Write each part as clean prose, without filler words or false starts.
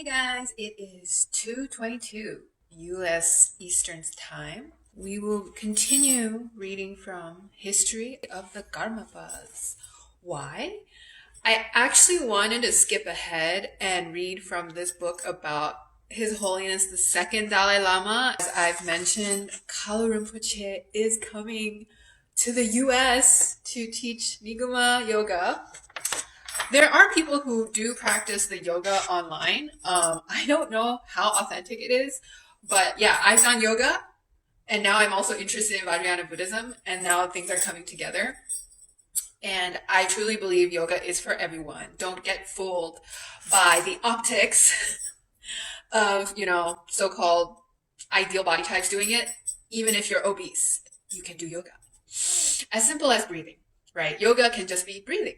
guys, it is 2:22 U.S. Eastern Time. We will continue reading from History of the Karmapas. Why? I actually wanted to skip ahead and read from this book about His Holiness the Second Dalai Lama. As I've mentioned, Kalu Rinpoche is coming to the U.S. to teach Niguma Yoga. There are people who do practice the yoga online. I don't know how authentic it is, but yeah, I've done yoga, and now I'm also interested in Vajrayogini Buddhism, and now things are coming together. And I truly believe yoga is for everyone. Don't get fooled by the optics of, so-called ideal body types doing it. Even if you're obese, you can do yoga. As simple as breathing, right? Yoga can just be breathing.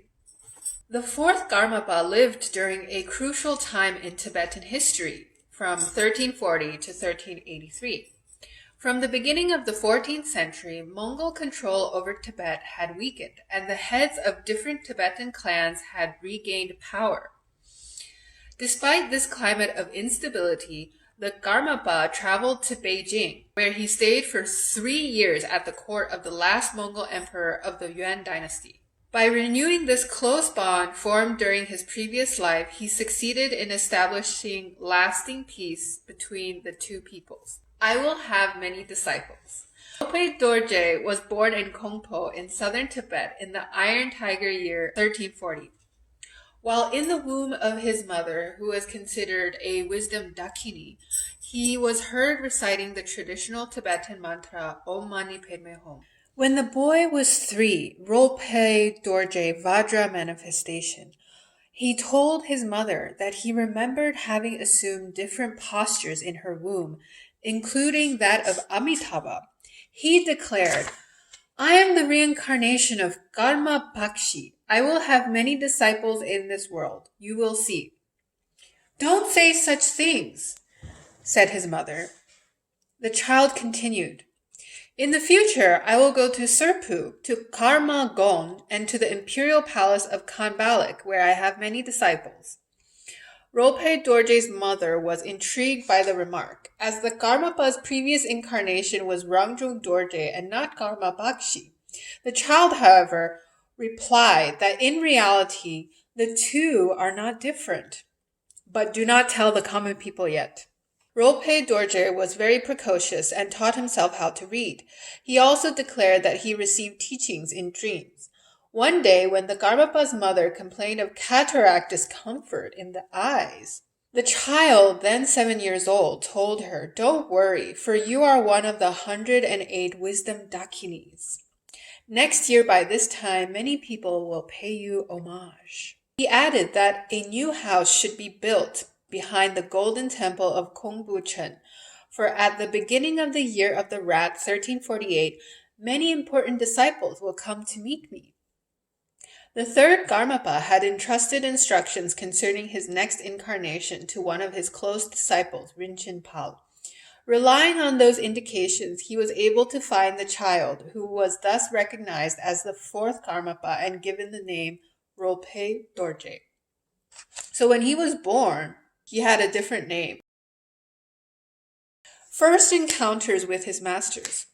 The fourth Karmapa lived during a crucial time in Tibetan history, from 1340 to 1383. From the beginning of the 14th century, Mongol control over Tibet had weakened, and the heads of different Tibetan clans had regained power. Despite this climate of instability, the Karmapa traveled to Beijing, where he stayed for 3 years at the court of the last Mongol emperor of the Yuan dynasty. By renewing this close bond formed during his previous life, he succeeded in establishing lasting peace between the two peoples. I will have many disciples. Rolpe Dorje was born in Kongpo in southern Tibet in the Iron Tiger year 1340. While in the womb of his mother, who was considered a wisdom dakini, he was heard reciting the traditional Tibetan mantra Om Mani Padme Hum. When the boy was 3, Rolpe Dorje Vajra manifestation, he told his mother that he remembered having assumed different postures in her womb, including that of Amitabha. He declared, "I am the reincarnation of Karma Pakshi. I will have many disciples in this world. You will see." "Don't say such things," said his mother. The child continued, "In the future, I will go to Serpu, to Karma Gon, and to the imperial palace of Khanbalik, where I have many disciples." Rolpe Dorje's mother was intrigued by the remark, as the Karmapa's previous incarnation was Rangjung Dorje and not Karma Bakshi. The child, however, replied that in reality, the two are not different. But do not tell the common people yet. Rolpe Dorje was very precocious and taught himself how to read. He also declared that he received teachings in dreams. One day, when the Karmapa's mother complained of cataract discomfort in the eyes, the child, then 7 years old, told her, "Don't worry, for you are one of the 108 wisdom dakinis. Next year by this time, many people will pay you homage." He added that a new house should be built behind the golden temple of Kongbuchen, for at the beginning of the year of the rat 1348, many important disciples will come to meet me. The third Karmapa had entrusted instructions concerning his next incarnation to one of his close disciples, Rinchen Pal. Relying on those indications, he was able to find the child, who was thus recognized as the fourth Karmapa and given the name Rolpe Dorje. So when he was born, he had a different name. First encounters with his masters.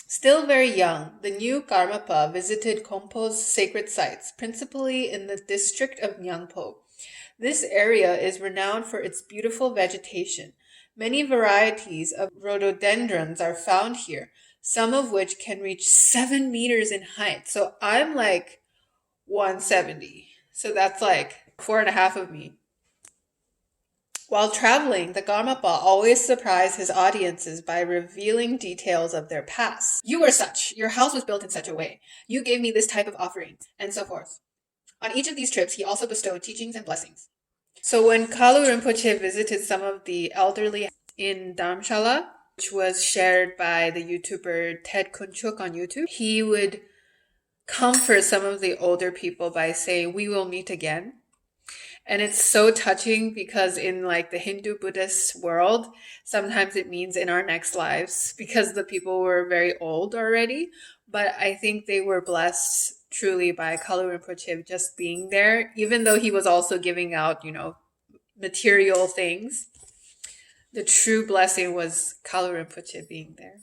Still very young, the new Karmapa visited Kongpo's sacred sites, principally in the district of Nyangpo. This area is renowned for its beautiful vegetation. Many varieties of rhododendrons are found here, some of which can reach 7 meters in height. So I'm like 170. So that's like 4.5 of me. While traveling, the Karmapa always surprised his audiences by revealing details of their past. "You were such. Your house was built in such a way. You gave me this type of offering," and so forth. On each of these trips, he also bestowed teachings and blessings. So when Kalu Rinpoche visited some of the elderly in Dharamshala, which was shared by the YouTuber Ted Kunchuk on YouTube, he would comfort some of the older people by saying, "We will meet again." And it's so touching because in like the Hindu Buddhist world, sometimes it means in our next lives because the people were very old already. But I think they were blessed truly by Kalu Rinpoche just being there, even though he was also giving out, material things. The true blessing was Kalu Rinpoche being there.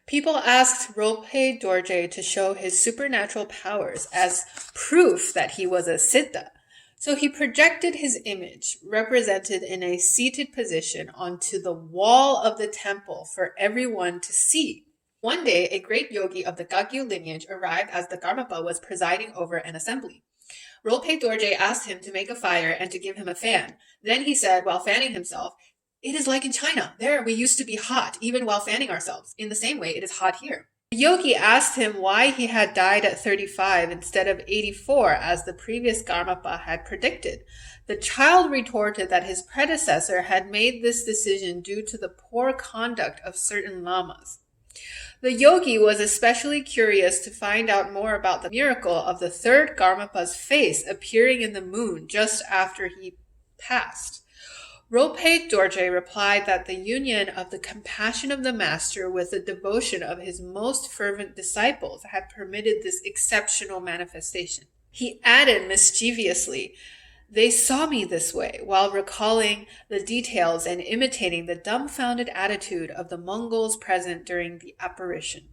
People asked Rolpe Dorje to show his supernatural powers as proof that he was a siddha. So he projected his image, represented in a seated position, onto the wall of the temple for everyone to see. One day, a great yogi of the Kagyu lineage arrived as the Karmapa was presiding over an assembly. Rolpe Dorje asked him to make a fire and to give him a fan. Then he said, while fanning himself, "It is like in China. There we used to be hot, even while fanning ourselves. In the same way, it is hot here." The yogi asked him why he had died at 35 instead of 84, as the previous Karmapa had predicted. The child retorted that his predecessor had made this decision due to the poor conduct of certain lamas. The yogi was especially curious to find out more about the miracle of the third Karmapa's face appearing in the moon just after he passed. Rolpe Dorje replied that the union of the compassion of the master with the devotion of his most fervent disciples had permitted this exceptional manifestation. He added mischievously, "They saw me this way," while recalling the details and imitating the dumbfounded attitude of the Mongols present during the apparition.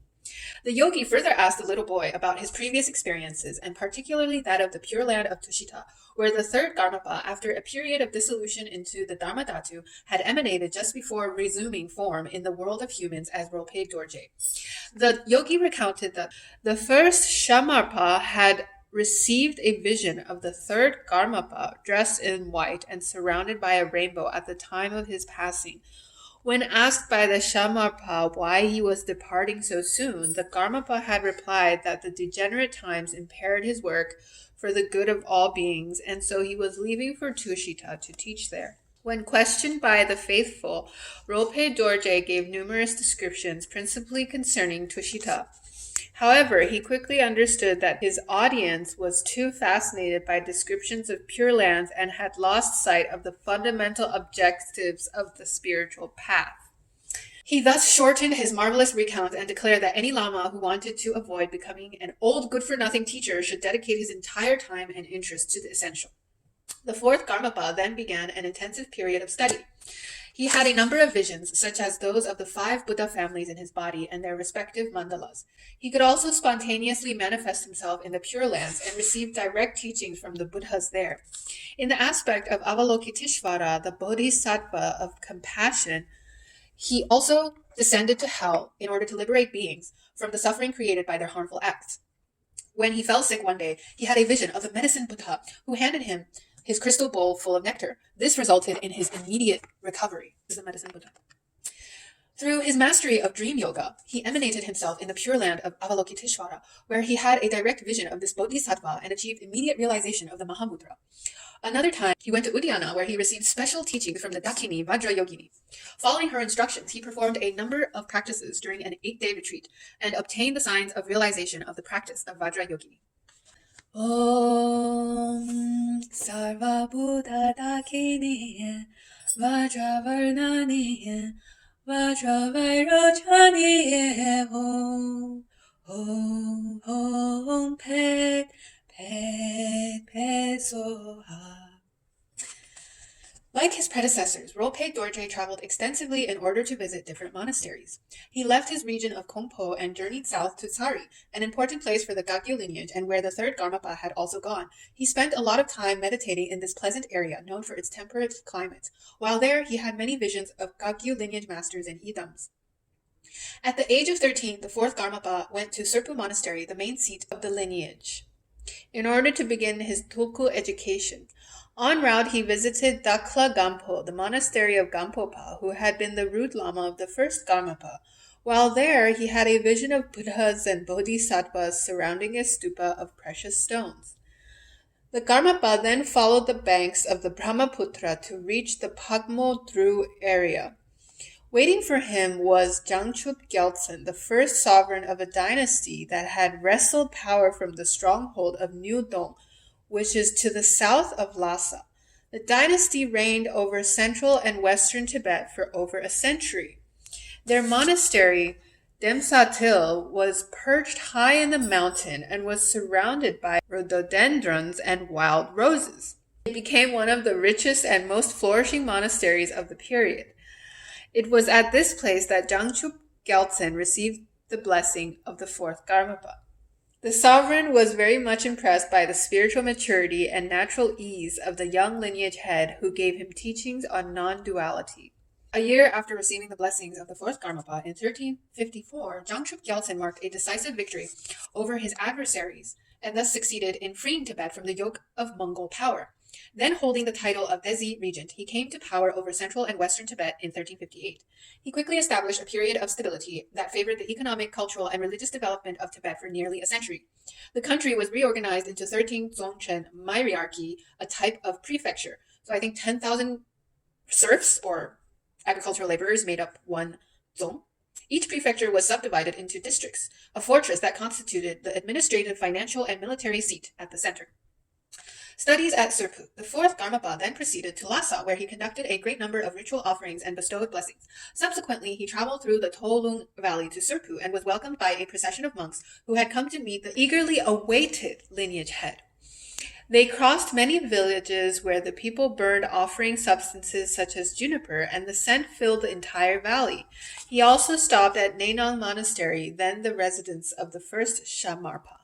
The yogi further asked the little boy about his previous experiences, and particularly that of the Pure Land of Tushita, where the third Karmapa, after a period of dissolution into the Dharmadhatu, had emanated just before resuming form in the world of humans as Rolpe Dorje. The yogi recounted that the first Shamarpa had received a vision of the third Karmapa dressed in white and surrounded by a rainbow at the time of his passing. When asked by the Shamarpa why he was departing so soon, the Karmapa had replied that the degenerate times impaired his work for the good of all beings, and so he was leaving for Tushita to teach there. When questioned by the faithful, Rolpe Dorje gave numerous descriptions, principally concerning Tushita. However, he quickly understood that his audience was too fascinated by descriptions of Pure Lands and had lost sight of the fundamental objectives of the spiritual path. He thus shortened his marvelous recount and declared that any lama who wanted to avoid becoming an old good-for-nothing teacher should dedicate his entire time and interest to the essential. The fourth Karmapa then began an intensive period of study. He had a number of visions, such as those of the 5 Buddha families in his body and their respective mandalas. He could also spontaneously manifest himself in the Pure Lands and receive direct teachings from the Buddhas there. In the aspect of Avalokiteshvara, the Bodhisattva of compassion, he also descended to hell in order to liberate beings from the suffering created by their harmful acts. When he fell sick one day, he had a vision of the medicine Buddha, who handed him his crystal bowl full of nectar. This resulted in his immediate recovery. This is the medicine Buddha. Through his mastery of dream yoga, he emanated himself in the Pure Land of Avalokiteshvara, where he had a direct vision of this Bodhisattva and achieved immediate realization of the Mahamudra. Another time, he went to Uddiyana, where he received special teachings from the Dakini Vajrayogini. Following her instructions, he performed a number of practices during an 8-day retreat and obtained the signs of realization of the practice of Vajrayogini. Om Sarva Buddha Dakini Vajravarnani Vajravairojani Om Om Om Pet Pet Pet Soha. Like his predecessors, Rolpe Dorje traveled extensively in order to visit different monasteries. He left his region of Kongpo and journeyed south to Tsari, an important place for the Kagyu lineage and where the third Karmapa had also gone. He spent a lot of time meditating in this pleasant area, known for its temperate climate. While there, he had many visions of Kagyu lineage masters and idams. At the age of 13, the fourth Karmapa went to Serpu Monastery, the main seat of the lineage, in order to begin his tulku education. En route, he visited Dakla Gampo, the monastery of Gampopa, who had been the root lama of the first Karmapa. While there, he had a vision of Buddhas and Bodhisattvas surrounding a stupa of precious stones. The Karmapa then followed the banks of the Brahmaputra to reach the Pagmo Dru area. Waiting for him was Jangchup Gyaltsen, the first sovereign of a dynasty that had wrestled power from the stronghold of Nyudong, which is to the south of Lhasa. The dynasty reigned over central and western Tibet for over a century. Their monastery, Demsatil, was perched high in the mountain and was surrounded by rhododendrons and wild roses. It became one of the richest and most flourishing monasteries of the period. It was at this place that Jangchup Gyaltsen received the blessing of the fourth Karmapa. The sovereign was very much impressed by the spiritual maturity and natural ease of the young lineage head who gave him teachings on non-duality. A year after receiving the blessings of the fourth Karmapa in 1354, Jangchup Gyaltsen marked a decisive victory over his adversaries and thus succeeded in freeing Tibet from the yoke of Mongol power. Then holding the title of Desi regent, he came to power over central and western Tibet in 1358. He quickly established a period of stability that favored the economic, cultural, and religious development of Tibet for nearly a century. The country was reorganized into 13 Dzongchen myriarchy, a type of prefecture. So I think 10,000 serfs or agricultural laborers made up one dzong. Each prefecture was subdivided into districts, a fortress that constituted the administrative, financial, and military seat at the center. Studies at Serpu. The fourth Karmapa then proceeded to Lhasa, where he conducted a great number of ritual offerings and bestowed blessings. Subsequently, he traveled through the Tolung Valley to Serpu and was welcomed by a procession of monks who had come to meet the eagerly awaited lineage head. They crossed many villages where the people burned offering substances such as juniper, and the scent filled the entire valley. He also stopped at Nainang Monastery, then the residence of the first Shamarpa.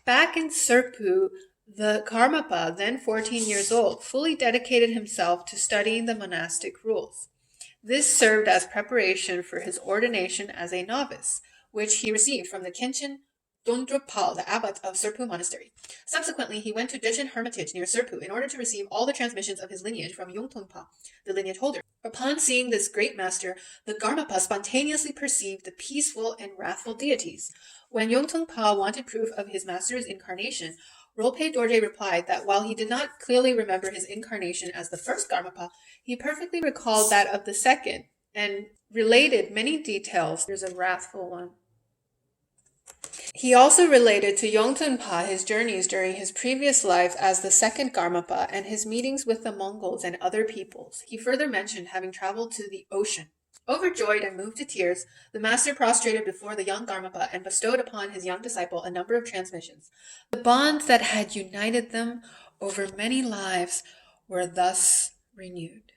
Back in Serpu, the Karmapa, then 14 years old, fully dedicated himself to studying the monastic rules. This served as preparation for his ordination as a novice, which he received from the Khenchen Dondrupal, the abbot of Serpu Monastery. Subsequently, he went to Dechen Hermitage near Serpu in order to receive all the transmissions of his lineage from Yongtungpa, the lineage holder. Upon seeing this great master, the Karmapa spontaneously perceived the peaceful and wrathful deities. When Yongtungpa wanted proof of his master's incarnation, Rolpe Dorje replied that while he did not clearly remember his incarnation as the first Karmapa, he perfectly recalled that of the second and related many details. There's a wrathful one. He also related to Yongtungpa his journeys during his previous life as the second Karmapa and his meetings with the Mongols and other peoples. He further mentioned having traveled to the ocean. Overjoyed and moved to tears, the master prostrated before the young Karmapa and bestowed upon his young disciple a number of transmissions. The bonds that had united them over many lives were thus renewed.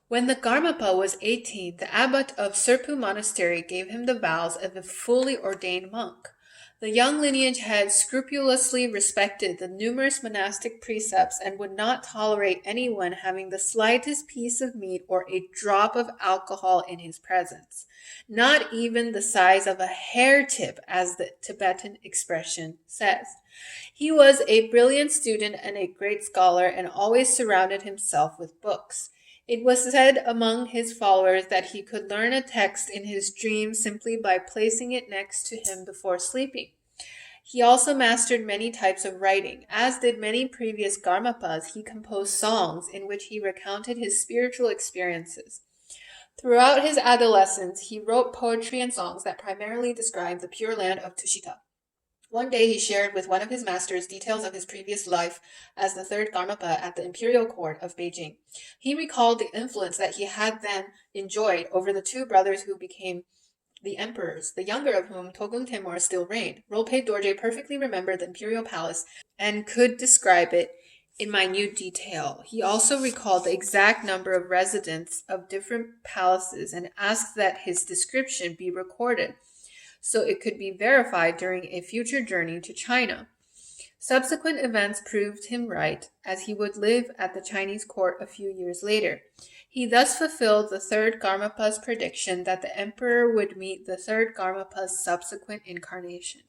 When the Karmapa was 18, the abbot of Serpu Monastery gave him the vows of a fully ordained monk. The young lineage head scrupulously respected the numerous monastic precepts and would not tolerate anyone having the slightest piece of meat or a drop of alcohol in his presence, not even the size of a hair tip, as the Tibetan expression says. He was a brilliant student and a great scholar and always surrounded himself with books. It was said among his followers that he could learn a text in his dream simply by placing it next to him before sleeping. He also mastered many types of writing. As did many previous Karmapas, he composed songs in which he recounted his spiritual experiences. Throughout his adolescence, he wrote poetry and songs that primarily described the Pure Land of Tushita. One day he shared with one of his masters details of his previous life as the third Karmapa at the imperial court of Beijing. He recalled the influence that he had then enjoyed over the two brothers who became the emperors, the younger of whom, Togun Temur, still reigned. Rolpe Dorje perfectly remembered the imperial palace and could describe it in minute detail. He also recalled the exact number of residents of different palaces and asked that his description be recorded, so it could be verified during a future journey to China. Subsequent events proved him right, as he would live at the Chinese court a few years later. He thus fulfilled the third Karmapa's prediction that the emperor would meet the third Karmapa's subsequent incarnation.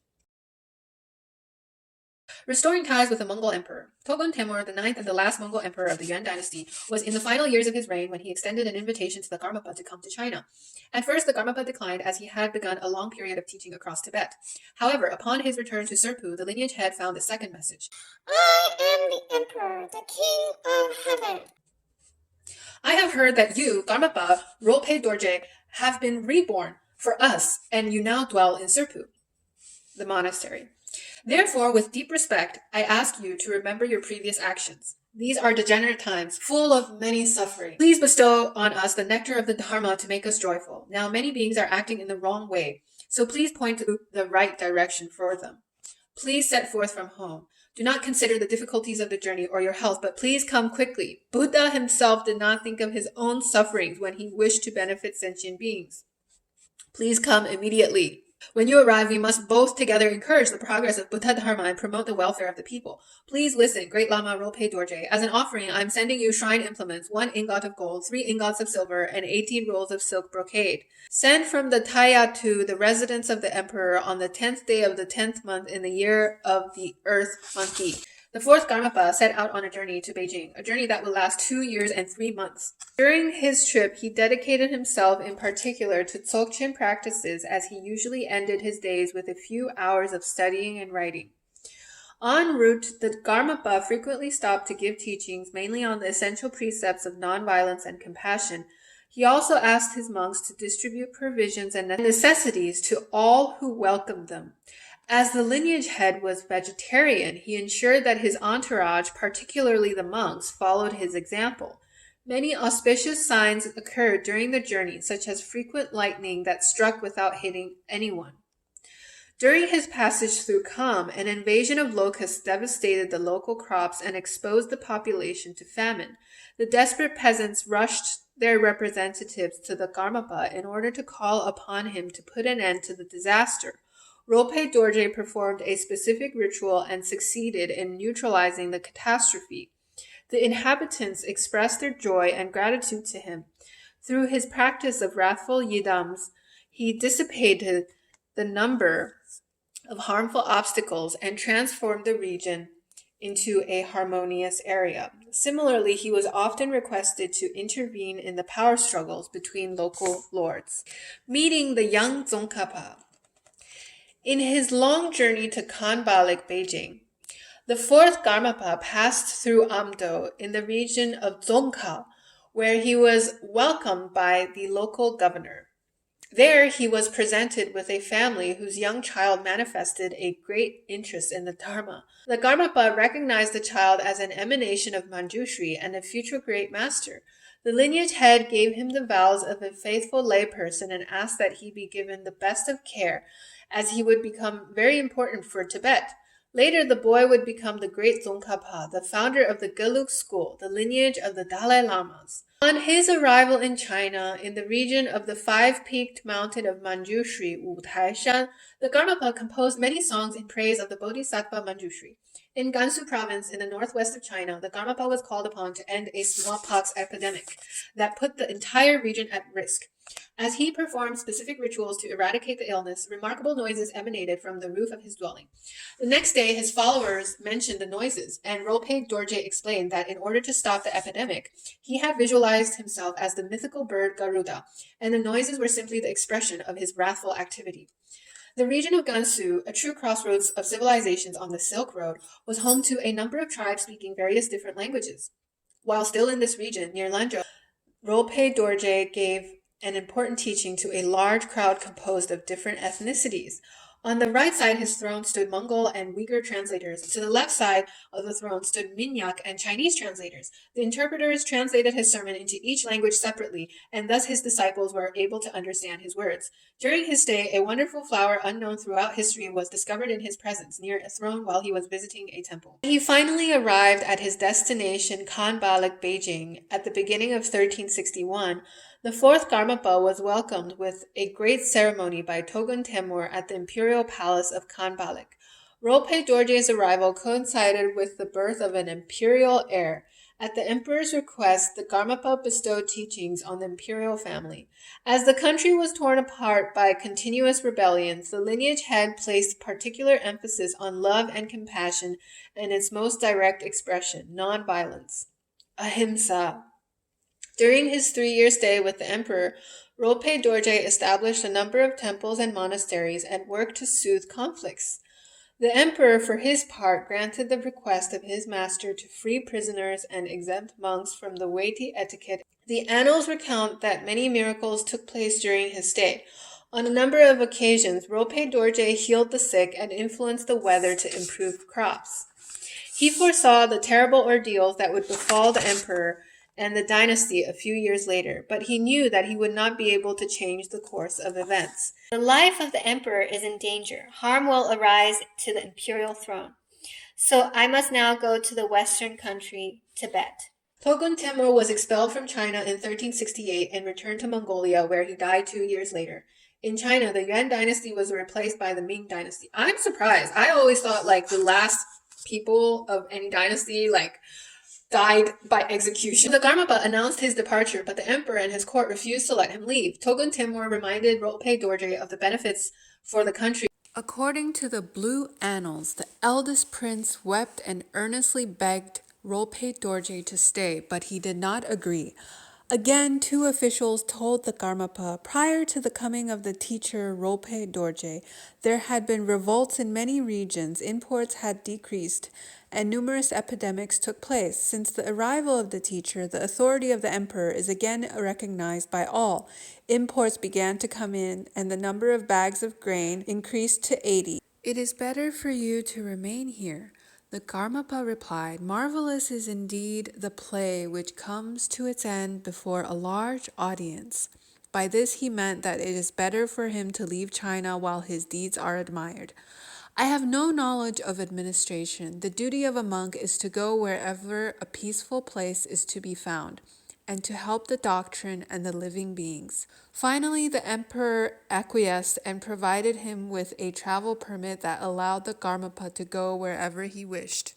Restoring ties with the Mongol emperor. Togun Temur, the ninth and the last Mongol emperor of the Yuan dynasty, was in the final years of his reign when he extended an invitation to the Karmapa to come to China. At first, the Karmapa declined, as he had begun a long period of teaching across Tibet. However, upon his return to Serpu, the lineage head found a second message. I am the emperor, the king of heaven. I have heard that you, Karmapa Rolpe Dorje, have been reborn for us, and you now dwell in Serpu, the monastery. Therefore, with deep respect, I ask you to remember your previous actions. These are degenerate times, full of many suffering. Please bestow on us the nectar of the Dharma to make us joyful. Now many beings are acting in the wrong way, so please point to the right direction for them. Please set forth from home. Do not consider the difficulties of the journey or your health, but please come quickly. Buddha himself did not think of his own sufferings when he wished to benefit sentient beings. Please come immediately. When you arrive, we must both together encourage the progress of Buddha Dharma and promote the welfare of the people. Please listen, Great Lama Rolpe Dorje. As an offering, I am sending you shrine implements, 1 ingot of gold, 3 ingots of silver, and 18 rolls of silk brocade. Send from the Taya to the residence of the emperor on the 10th day of the 10th month in the year of the Earth Monkey. The fourth Karmapa set out on a journey to Beijing, a journey that will last 2 years and 3 months. During his trip, he dedicated himself in particular to Dzogchen practices, as he usually ended his days with a few hours of studying and writing. En route, the Karmapa frequently stopped to give teachings mainly on the essential precepts of nonviolence and compassion. He also asked his monks to distribute provisions and necessities to all who welcomed them. As the lineage head was vegetarian, he ensured that his entourage, particularly the monks, followed his example. Many auspicious signs occurred during the journey, such as frequent lightning that struck without hitting anyone. During his passage through Kham, an invasion of locusts devastated the local crops and exposed the population to famine. The desperate peasants rushed their representatives to the Karmapa in order to call upon him to put an end to the disaster. Rolpe Dorje performed a specific ritual and succeeded in neutralizing the catastrophe. The inhabitants expressed their joy and gratitude to him. Through his practice of wrathful yidams, he dissipated the number of harmful obstacles and transformed the region into a harmonious area. Similarly, he was often requested to intervene in the power struggles between local lords. Meeting the young Tsongkhapa. In his long journey to Khanbalik, Beijing, the fourth Karmapa passed through Amdo in the region of Tsongkha, where he was welcomed by the local governor. There he was presented with a family whose young child manifested a great interest in the Dharma. The Karmapa recognized the child as an emanation of Manjushri and a future great master. The lineage head gave him the vows of a faithful layperson and asked that he be given the best of care, as he would become very important for Tibet. Later, the boy would become the great Tsongkhapa, the founder of the Kalu school, the lineage of the Dalai Lamas. On his arrival in China, in the region of the 5-peaked mountain of Manjushri, Wu Taishan, the Karmapa composed many songs in praise of the Bodhisattva Manjushri. In Gansu province, in the northwest of China, the Karmapa was called upon to end a smallpox epidemic that put the entire region at risk. As he performed specific rituals to eradicate the illness, remarkable noises emanated from the roof of his dwelling. The next day, his followers mentioned the noises, and Rolpe Dorje explained that in order to stop the epidemic, he had visualized himself as the mythical bird Garuda, and the noises were simply the expression of his wrathful activity. The region of Gansu, a true crossroads of civilizations on the Silk Road, was home to a number of tribes speaking various different languages. While still in this region, near Lanzhou, Rolpe Dorje gave an important teaching to a large crowd composed of different ethnicities. On the right side, his throne stood Mongol and Uyghur translators. To the left side of the throne stood Minyak and Chinese translators. The interpreters translated his sermon into each language separately, and thus his disciples were able to understand his words. During his stay, a wonderful flower unknown throughout history was discovered in his presence near a throne while he was visiting a temple. He finally arrived at his destination, Khanbalik, Beijing, at the beginning of 1361. The fourth Karmapa was welcomed with a great ceremony by Togun Temur at the imperial palace of Khanbalik. Rolpe Dorje's arrival coincided with the birth of an imperial heir. At the emperor's request, the Karmapa bestowed teachings on the imperial family. As the country was torn apart by continuous rebellions, the lineage head placed particular emphasis on love and compassion in its most direct expression, non-violence. Ahimsa. During his 3-year stay with the emperor, Rolpe Dorje established a number of temples and monasteries and worked to soothe conflicts. The emperor, for his part, granted the request of his master to free prisoners and exempt monks from the weighty etiquette. The annals recount that many miracles took place during his stay. On a number of occasions, Rolpe Dorje healed the sick and influenced the weather to improve crops. He foresaw the terrible ordeals that would befall the emperor and the dynasty a few years later, but he knew that he would not be able to change the course of events. The life of the emperor is in danger. Harm will arise to the imperial throne. So I must now go to the western country, Tibet. Togun Temur was expelled from China in 1368 and returned to Mongolia, where he died 2 years later. In China, the Yuan dynasty was replaced by the Ming dynasty. I'm surprised. I always thought like the last people of any dynasty died by execution. The Karmapa announced his departure, but the emperor and his court refused to let him leave. Togun Temur reminded Rolpe Dorje of the benefits for the country. According to the Blue Annals, the eldest prince wept and earnestly begged Rolpe Dorje to stay, but he did not agree. Again, two officials told the Karmapa prior to the coming of the teacher Rolpe Dorje, there had been revolts in many regions, imports had decreased, and numerous epidemics took place. Since the arrival of the teacher, the authority of the emperor is again recognized by all. Imports began to come in, and the number of bags of grain increased to 80. It is better for you to remain here. The Karmapa replied, marvelous is indeed the play which comes to its end before a large audience. By this he meant that it is better for him to leave China while his deeds are admired. I have no knowledge of administration. The duty of a monk is to go wherever a peaceful place is to be found, and to help the doctrine and the living beings. Finally, the emperor acquiesced and provided him with a travel permit that allowed the Karmapa to go wherever he wished.